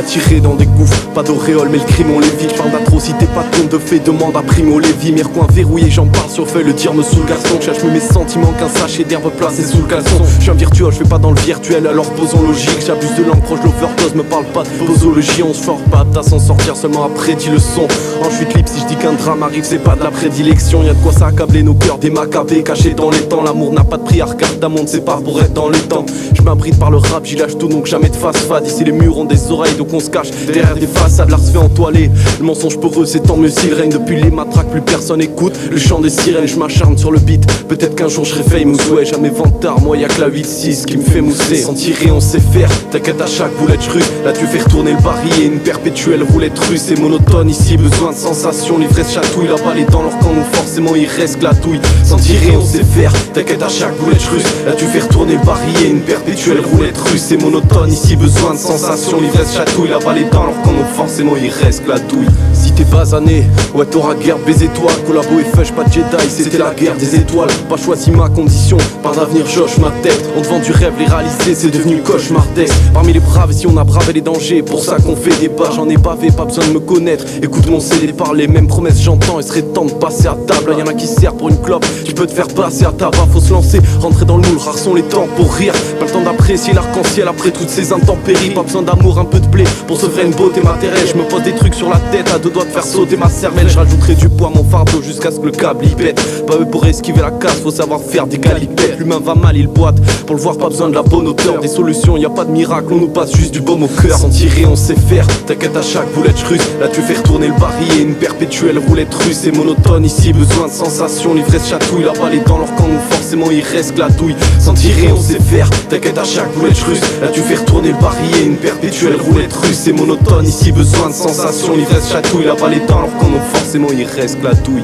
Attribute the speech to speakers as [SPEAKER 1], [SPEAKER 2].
[SPEAKER 1] attiré dans des gouffres, pas d'auréole mais le crime on l'évite. J'parle d'atrocité, pas de compte de fait, demande à Primo Levi. Mes recoins verrouillés, j'en parle sur feuille, le dire me saoule garçon. Cherche mes sentiments qu'un sachet d'herbe placé sous le caleçon. J'suis un virtuose, j'fais pas dans le virtuel, alors posons logique. J'abuse de langue proche, l'overdose, me parle pas de posologie. On se force pas à s'en sortir, seulement après dit le son. En chute libre, si je dis qu'un drame arrive, c'est pas de la prédilection. Y'a de quoi s'accabler nos cœurs, des macabées cachés dans les temps. L'amour n'a pas de prix, arcade d'un monde sépare pour être dans les temps. Je m'abrite par le rap, j'y lâche tout donc jamais de face fade. Ici les murs ont des oreilles donc on se cache derrière des façades. L'art se fait entoiler, le mensonge peureux c'est tant mieux s'il règne. Depuis les matraques plus personne écoute le chant des sirènes. Je m'acharne sur le beat, peut-être qu'un jour je serai famous. Ouais jamais vantard, moi y'a que la 8-6 qui me fait mousser. Sans tirer on sait faire, t'inquiète à chaque boulette russe. Là tu fais retourner le barillet, une perpétuelle roulette russe. C'est monotone ici, besoin de sensations. L'ivresse chatouille, la balle est dans leur camp, donc forcément il reste que la touille. Sans tirer on sait faire, t'inquiète à chaque boulette russe. Là tu fais retourner le barillet, une perpétuelle roulette russe. C'est monotone ici, besoin de sensations. L'ivresse chatouille, la balle est dans leur camp, donc forcément il reste que la douille. Si t'es basané, ouais t'auras guerre baiser toi. Collabo et feuche, pas de Jedi, c'était la guerre des étoiles. Pas choisi ma condition, par d'avenir joche ma tête. On te vend du rêve, les réaliser c'est devenu cauchemardesque. Parmi les braves ici on a bravé les dangers, pour ça qu'on fait des pas. J'en ai bavé, pas besoin de me connaître. Écoute mon CD par les mêmes promesses j'entends. Il serait temps de passer à table, y'en a qui servent pour une clope. Tu peux te faire passer à tabac, faut se lancer, rentrer dans le moule. Rares sont les temps pour rire, pas le temps d'apprécier l'arc-en-ciel après toutes ces intempéries. Pas besoin d'amour, un peu de blé pour se faire une beauté matérielle. Je me pose des trucs sur la tête, à deux doigts de faire sauter ma cervelle. Je rajouterai du poids à mon fardeau jusqu'à ce que le câble y pète. Pas eux pour esquiver la casse, faut savoir faire des galipettes. L'humain va mal, il boite, pour le voir pas besoin de la bonne hauteur. Des solutions, y a pas de miracle, on nous passe juste du baume au cœur. Sans tirer on sait faire, t'inquiète à chaque boulette russe. Là tu fais retourner le barillet, une perpétuelle roulette russe. C'est monotone ici, besoin de sensations. L'ivresse chatouille, la balle est dans leur camp, donc forcément il reste que la douille. Sans tirer on sait faire, t'inquiète à chaque boulette russe. Là tu fais retourner le barillet, une perpétuelle roulette russe. C'est monotone ici, besoin de sensations. L'ivresse chatouille, la balle est dans leur camp, donc forcément il reste que la douille.